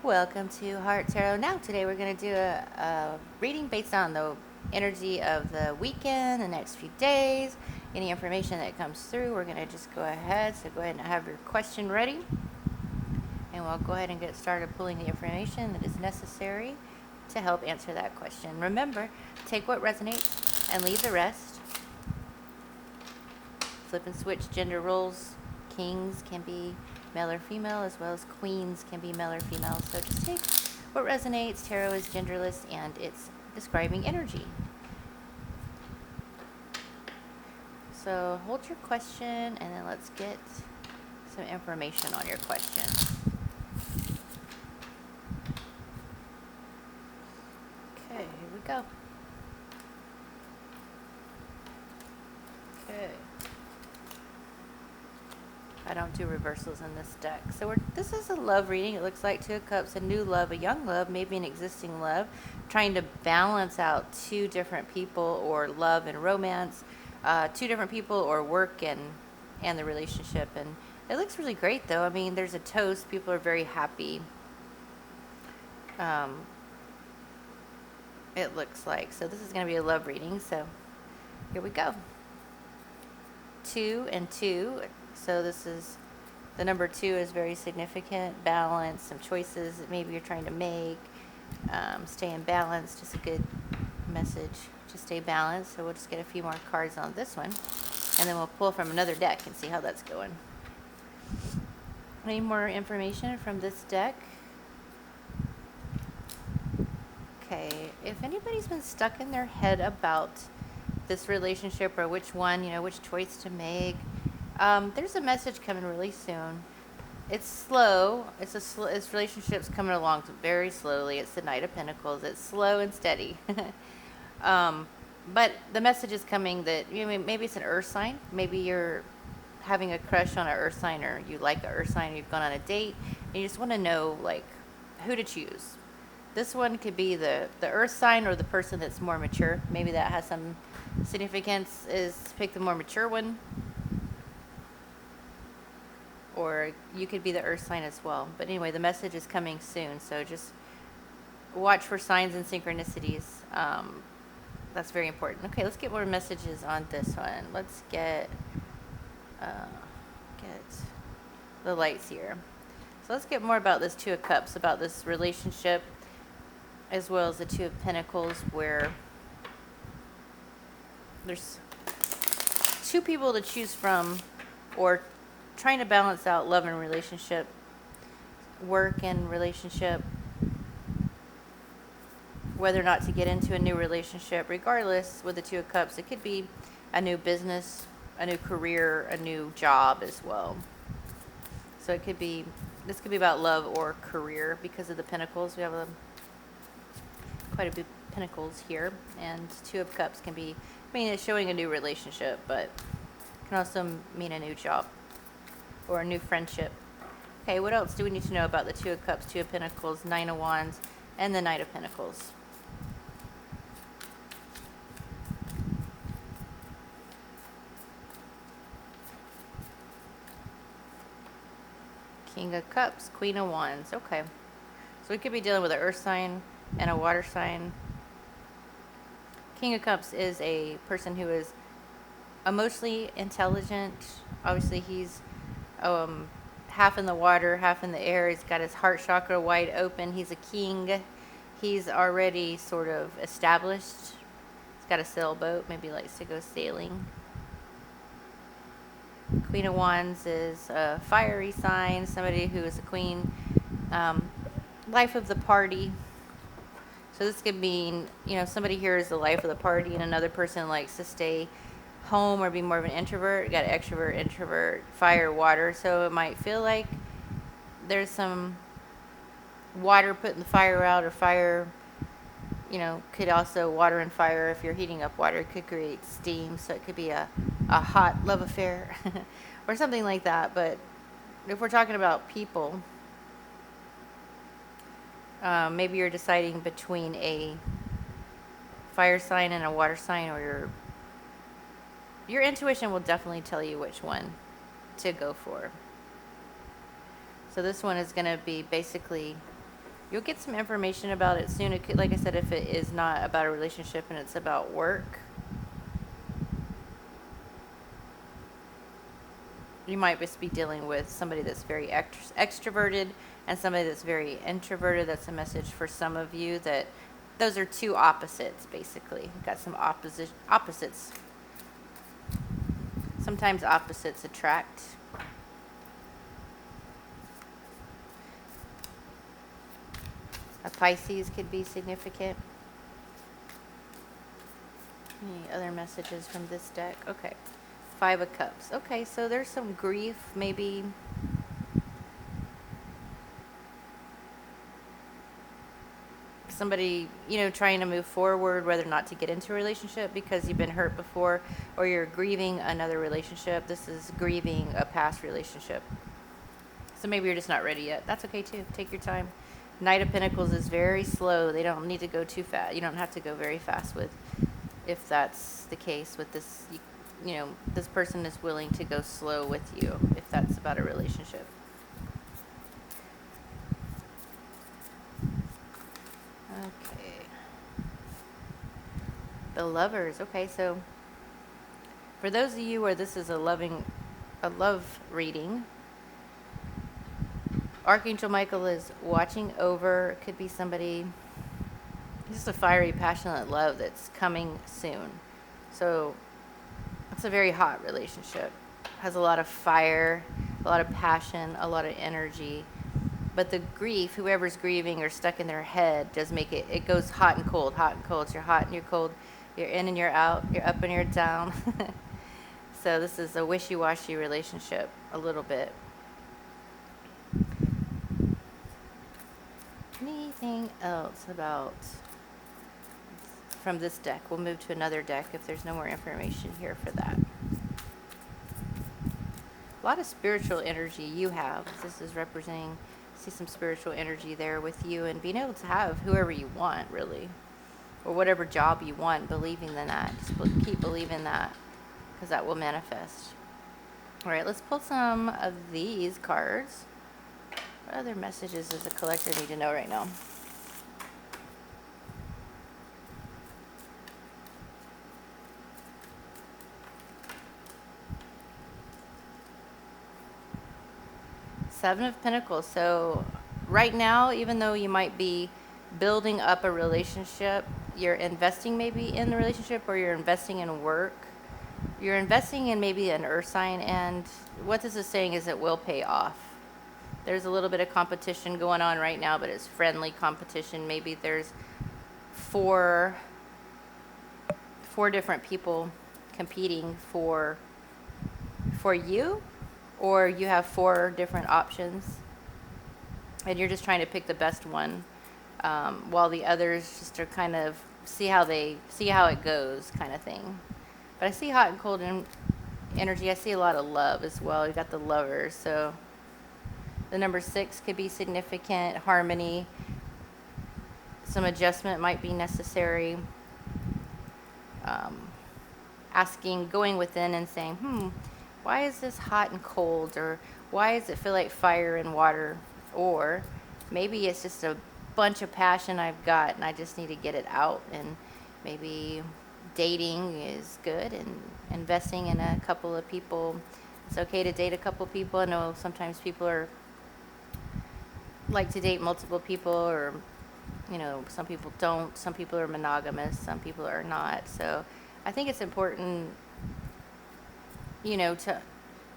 Welcome to Heart Tarot. Now, today we're going to do a reading based on the energy of the weekend, the next few days, any information that comes through. We're going to just go ahead. So, go ahead and have your question ready. And we'll go ahead and get started pulling the information that is necessary to help answer that question. Remember, take what resonates and leave the rest. Flip and switch gender roles. Kings can be male or female, as well as queens can be male or female. So just take what resonates. Tarot is genderless and it's describing energy. So hold your question and then let's get some information on your question. Okay, here we go. Okay. I don't do reversals in this deck. So this is a love reading. It looks like Two of Cups, a new love, a young love, maybe an existing love, trying to balance out two different people, or love and romance, two different people, or work and the relationship. And it looks really great, though. I mean, there's a toast. People are very happy. It looks like. So this is going to be a love reading. So here we go. 2 and 2. So this is, the number 2 is very significant. Balance, some choices that maybe you're trying to make. Stay in balance, just a good message. Just stay balanced. So we'll just get a few more cards on this one. And then we'll pull from another deck and see how that's going. Any more information from this deck? Okay, if anybody's been stuck in their head about this relationship, or which one, which choice to make, there's a message coming really soon. It's slow. This relationship's coming along very slowly. It's the Knight of Pentacles. It's slow and steady. But the message is coming that, maybe it's an earth sign. Maybe you're having a crush on an earth sign, or you like an earth sign, or you've gone on a date, and you just want to know, who to choose. This one could be the earth sign, or the person that's more mature. Maybe that has some significance, is pick the more mature one. Or you could be the earth sign as well. But anyway, the message is coming soon. So just watch for signs and synchronicities. That's very important. Okay, let's get more messages on this one. Let's get the lights here. So let's get more about this Two of Cups, about this relationship, as well as the Two of Pentacles, where there's two people to choose from, or trying to balance out love and relationship, work and relationship, whether or not to get into a new relationship. Regardless, with the Two of Cups, it could be a new business, a new career, a new job as well. So this could be about love or career because of the Pentacles. We have quite a bit of Pentacles here, and Two of Cups can be, it's showing a new relationship, but can also mean a new job or a new friendship. Okay, what else do we need to know about the Two of Cups, Two of Pentacles, Nine of Wands, and the Knight of Pentacles? King of Cups, Queen of Wands. Okay, so we could be dealing with an earth sign and a water sign. King of Cups is a person who is emotionally intelligent. Obviously, he's half in the water, half in the air. He's got his heart chakra wide open. He's a king. He's already sort of established. He's got a sailboat. Maybe likes to go sailing. Queen of Wands is a fiery sign. Somebody who is a queen. Life of the party. So this could mean, somebody here is the life of the party, and another person likes to stay home or be more of an introvert. You got extrovert, introvert, fire, water. So it might feel like there's some water putting the fire out, or fire, could also, water and fire, if you're heating up water, could create steam. So it could be a hot love affair or something like that. But if we're talking about people, maybe you're deciding between a fire sign and a water sign, or your intuition will definitely tell you which one to go for. So this one is going to be basically You'll get some information about it soon. It could, like I said, if it is not about a relationship and it's about work, you might just be dealing with somebody that's very extroverted and somebody that's very introverted. That's a message for some of you that those are two opposites, basically. We've got some opposites. Sometimes opposites attract. A Pisces could be significant. Any other messages from this deck? Okay. 5 of Cups. Okay, so there's some grief, maybe. Somebody, trying to move forward, whether or not to get into a relationship because you've been hurt before, or you're grieving another relationship. This is grieving a past relationship. So maybe you're just not ready yet. That's okay too. Take your time. Knight of Pentacles is very slow. They don't need to go too fast. You don't have to go very fast with, if that's the case with this, this person is willing to go slow with you if that's about a relationship. Okay. The Lovers. Okay, so for those of you where this is a love reading, Archangel Michael is watching over. It could be somebody, just a fiery, passionate love that's coming soon. So it's a very hot relationship. Has a lot of fire, a lot of passion, a lot of energy. But the grief, whoever's grieving or stuck in their head, does make it goes hot and cold, hot and cold. So you're hot and you're cold. You're in and you're out. You're up and you're down. So this is a wishy-washy relationship a little bit. Anything else about from this deck? We'll move to another deck if there's no more information here for that. A lot of spiritual energy you have. This is representing, see some spiritual energy there with you and being able to have whoever you want, really, or whatever job you want, believing in that. Just keep believing that, because that will manifest. All right, let's pull some of these cards. What other messages does the collector need to know right now? Seven of Pentacles. So right now, even though you might be building up a relationship, you're investing maybe in the relationship, or you're investing in work. You're investing in maybe an earth sign, and what this is saying is it will pay off. There's a little bit of competition going on right now, but it's friendly competition. Maybe there's four different people competing for you, or you have 4 different options, and you're just trying to pick the best one, while the others just are kind of see how it goes, kind of thing. But I see hot and cold energy. I see a lot of love as well. You got the Lovers, so the number 6 could be significant. Harmony. Some adjustment might be necessary. Going within and saying, why is this hot and cold? Or why does it feel like fire and water? Or maybe it's just a bunch of passion I've got and I just need to get it out. And maybe dating is good, and investing in a couple of people. It's okay to date a couple people. I know sometimes people like to date multiple people, or some people don't. Some people are monogamous, some people are not. So I think it's important,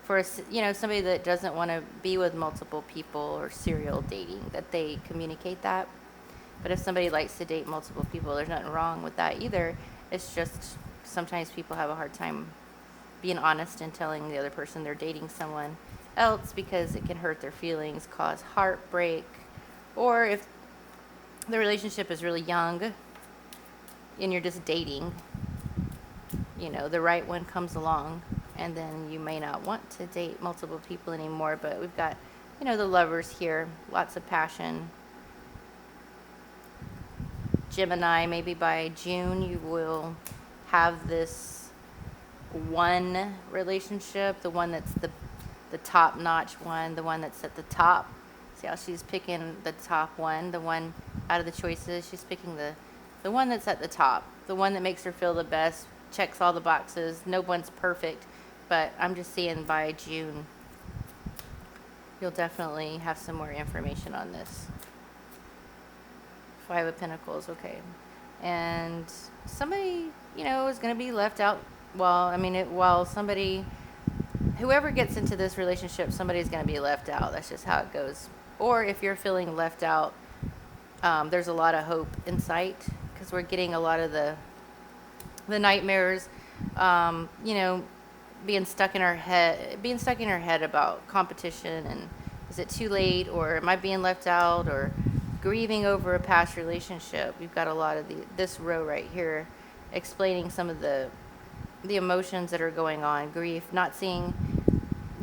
for somebody that doesn't want to be with multiple people or serial dating, that they communicate that. But if somebody likes to date multiple people, there's nothing wrong with that either. It's just sometimes people have a hard time being honest and telling the other person they're dating someone else, because it can hurt their feelings, cause heartbreak. Or if the relationship is really young and you're just dating, the right one comes along, and then you may not want to date multiple people anymore. But we've got, the Lovers here, lots of passion. Gemini, maybe by June you will have this one relationship, the one that's the top-notch one, the one that's at the top. See how she's picking the top one, the one out of the choices. She's picking the one that's at the top, the one that makes her feel the best, checks all the boxes. No one's perfect, but I'm just seeing by June, you'll definitely have some more information on this. Five of Pentacles, okay. And somebody, is going to be left out. Well, whoever gets into this relationship, somebody's going to be left out. That's just how it goes. Or if you're feeling left out, there's a lot of hope in sight, because we're getting a lot of the nightmares, being stuck in her head about competition, and is it too late, or am I being left out, or grieving over a past relationship. We've got a lot of this row right here explaining some of the emotions that are going on. Grief, not seeing,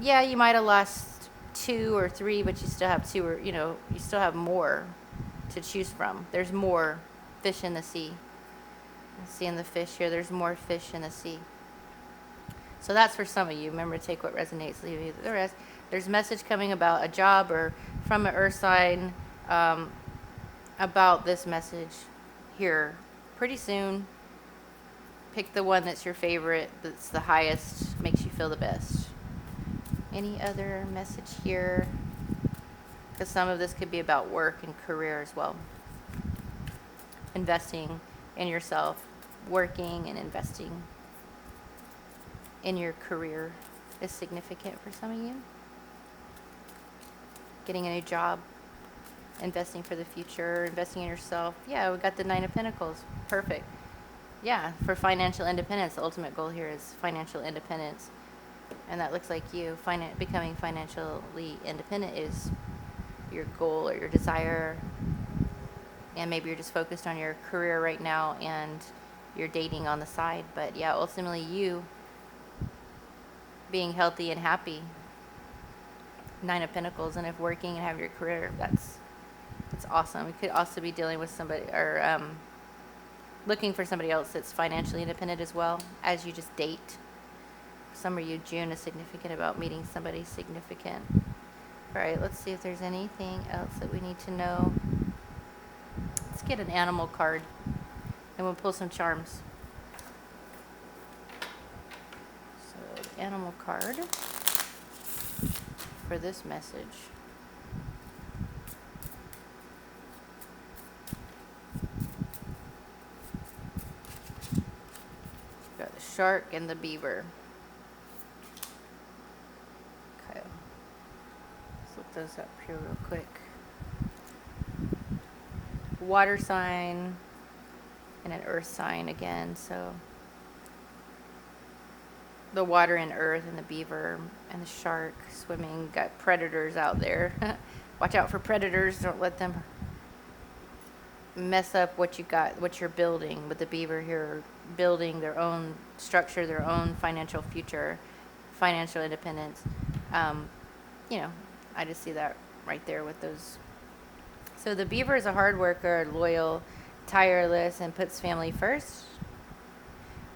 you might have lost 2 or 3, but you still have 2, or you still have more to choose from. There's more fish in the sea. I'm seeing the fish here. There's more fish in the sea. So that's for some of you. Remember to take what resonates, leave the rest. There's a message coming about a job, or from an earth sign, about this message here pretty soon. Pick the one that's your favorite, that's the highest, makes you feel the best. Any other message here? Because some of this could be about work and career as well. Investing in yourself, working and investing in your career is significant for some of you. Getting a new job, investing for the future, investing in yourself. Yeah, we got the 9 of Pentacles. Perfect. Yeah, for financial independence. The ultimate goal here is financial independence. And that looks like you. Becoming financially independent is your goal or your desire. And maybe you're just focused on your career right now and you're dating on the side. But yeah, ultimately you being healthy and happy. 9 of Pentacles. And if working and have your career, that's awesome. You could also be dealing with somebody, or looking for somebody else that's financially independent as well, as you just date. Some of you, June is significant about meeting somebody significant. All right, let's see if there's anything else that we need to know. Let's get an animal card, and we'll pull some charms. So, the animal card for this message. Got the shark and the beaver. Okay. Let's look those up here real quick. Water sign and an earth sign again. So the water and earth and the beaver and the shark swimming. Got predators out there. Watch out for predators. Don't let them mess up what you got, what you're building. With the beaver here, building their own structure, their own financial future, financial independence. I just see that right there with those. So the beaver is a hard worker, loyal, tireless, and puts family first.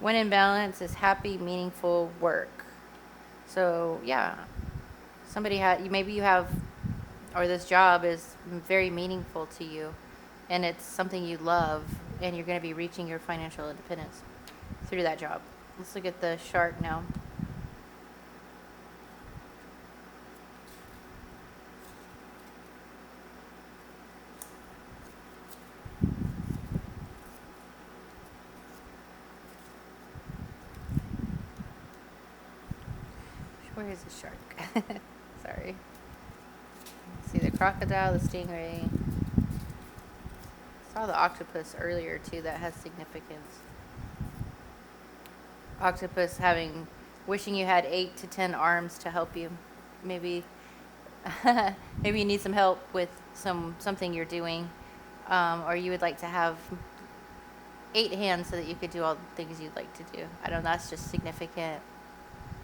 When in balance is happy, meaningful work. So yeah, maybe you have, or this job is very meaningful to you, and it's something you love, and you're going to be reaching your financial independence through that job. Let's look at the shark now. Where is the shark? Sorry. See the crocodile, the stingray. Saw the octopus earlier too. That has significance. Octopus wishing you had 8 to 10 arms to help you. Maybe maybe you need some help with something you're doing, or you would like to have 8 hands so that you could do all the things you'd like to do. I don't know. That's just significant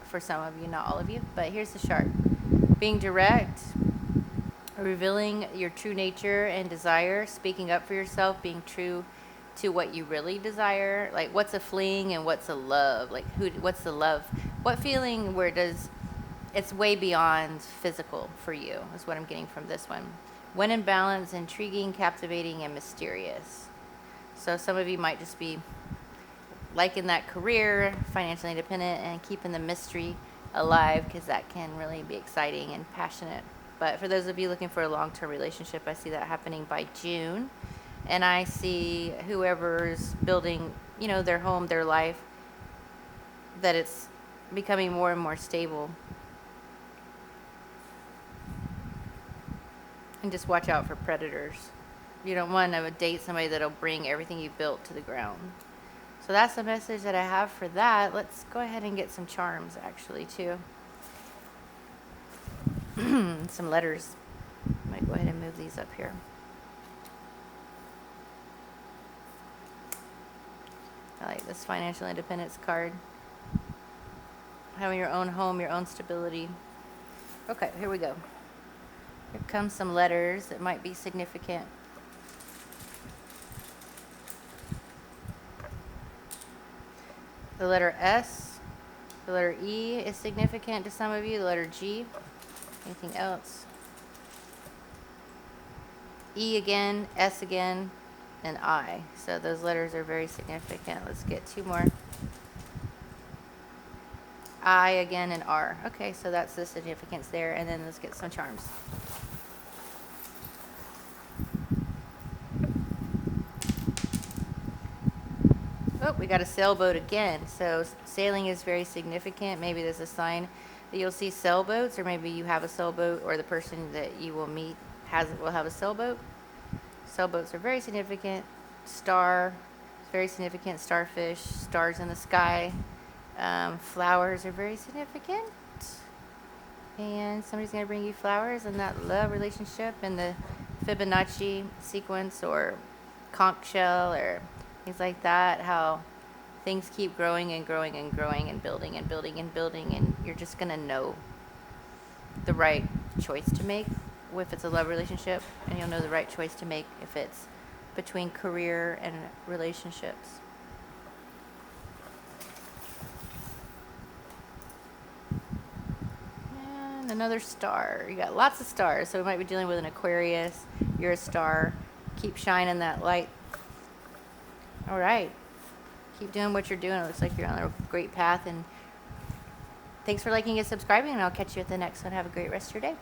for some of you, not all of you. But here's the shark. Being direct, revealing your true nature and desire, speaking up for yourself, being true to what you really desire. Like, what's a fling and what's a love? Like, what's the love? What feeling, where does it's way beyond physical for you, is what I'm getting from this one. When in balance, intriguing, captivating, and mysterious. So some of you might just be liking that career, financially independent, and keeping the mystery alive, because that can really be exciting and passionate. But for those of you looking for a long-term relationship, I see that happening by June. And I see whoever's building, their home, their life, that it's becoming more and more stable. And just watch out for predators. You don't want to date somebody that'll bring everything you built to the ground. So that's the message that I have for that. Let's go ahead and get some charms, actually, too. Some letters. I might go ahead and move these up here. I like this financial independence card. Having your own home, your own stability. Okay, here we go. Here comes some letters that might be significant. The letter S, the letter E is significant to some of you. The letter G. Anything else? E again, S again, and I. So those letters are very significant. Let's get two more. I again and R. Okay, so that's the significance there. And then let's get some charms. Oh, we got a sailboat again. So sailing is very significant. Maybe there's a sign that you'll see sailboats, or maybe you have a sailboat, or the person that you will meet will have a sailboat. Sailboats are very significant. Star is very significant. Starfish, stars in the sky. Flowers are very significant. And somebody's going to bring you flowers in that love relationship in the Fibonacci sequence, or conch shell, or things like that. How things keep growing and growing and growing and building and building and building, and you're just going to know the right choice to make if it's a love relationship, and you'll know the right choice to make if it's between career and relationships. And another star. You got lots of stars, so we might be dealing with an Aquarius. You're a star. Keep shining that light. All right. Keep doing what you're doing. It looks like you're on a great path, and thanks for liking and subscribing, and I'll catch you at the next one. Have a great rest of your day.